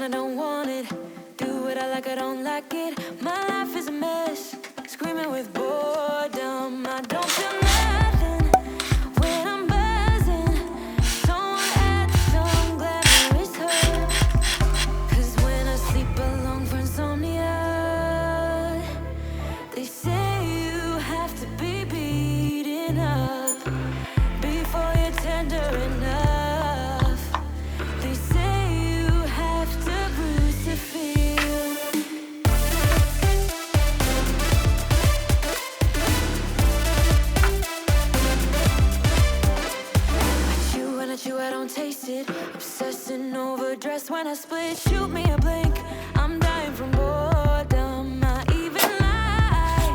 I don't want it. Do what I like, I don't like it. My life is a mess, screaming with boredom. I don't feel nothing when I'm buzzing. Someone add some glamorous her. 'Cause when I sleep alone for insomnia, they say you have to be beaten up before you're tender enough. They say you have to bruise to feel. I chew, I don't taste it. Obsessing over dress when I split. Shoot me a blink, I'm dying from boredom. I even lie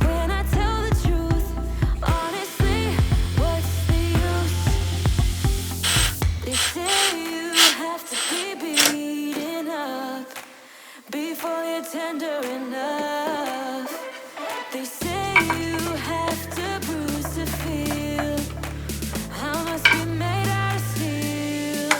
when I tell the truth. Honestly, what's the use? They say you have to be beaten up before you're tender enough. They say you have to bruise to feel. I must be made out of steel.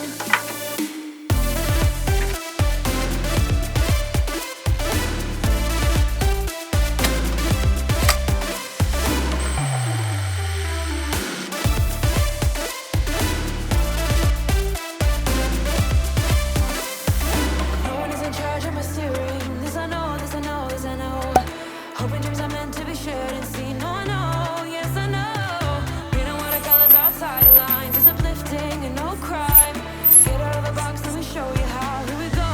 No one is in charge of my steering. This I know, this I know, this I know. Hoping dreams are meant to be shared and seen. No, I know, yes I know. Reading watercolors outside the lines is uplifting and no crime. Get out of the box, let me show you how. Here we go.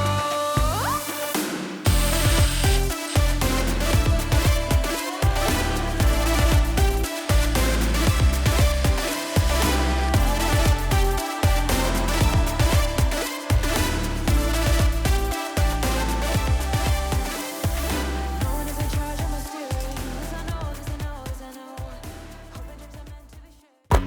No one is in charge of my steering. This I know, this I know, this I know. Hoping dreams are meant to be shared.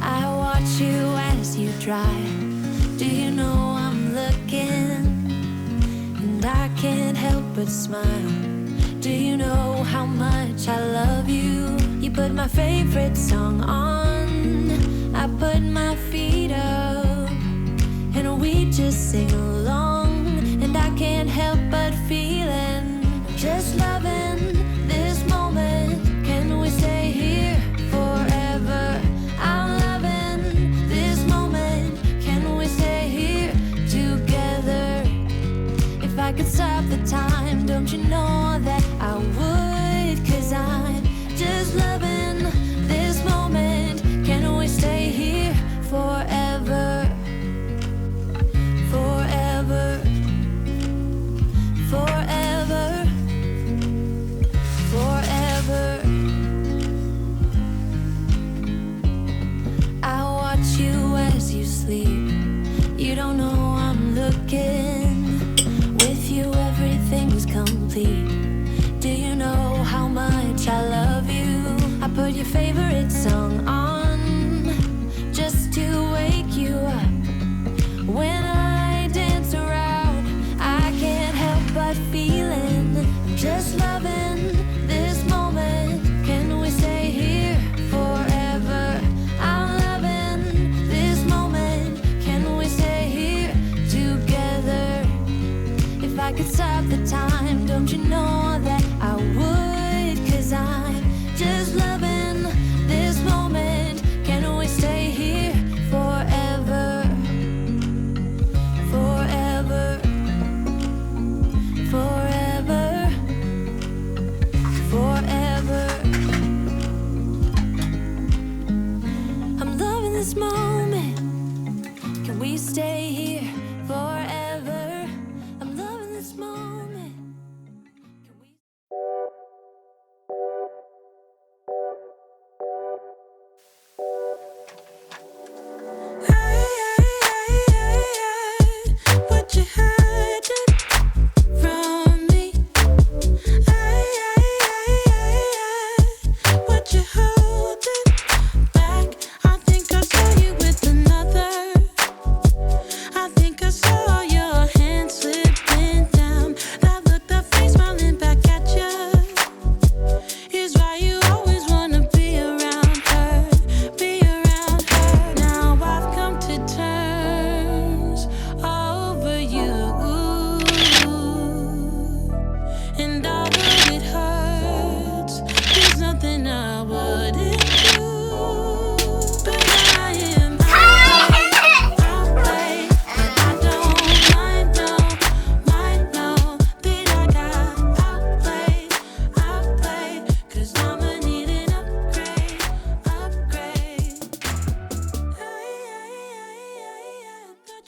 I watch you as you drive. Do you know I'm looking? And I can't help but smile. Do you know how much I love you? You put my favorite song on. I put my feet up, and we just sing along. And I can't help but feeling, just loving this moment. Can we stay here forever? I'm loving this moment. Can we stay here together? If I could stop the time, don't you know that I would? 'Cause I'm just loving this moment. Can we stay here forever?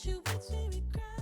you would see me cry.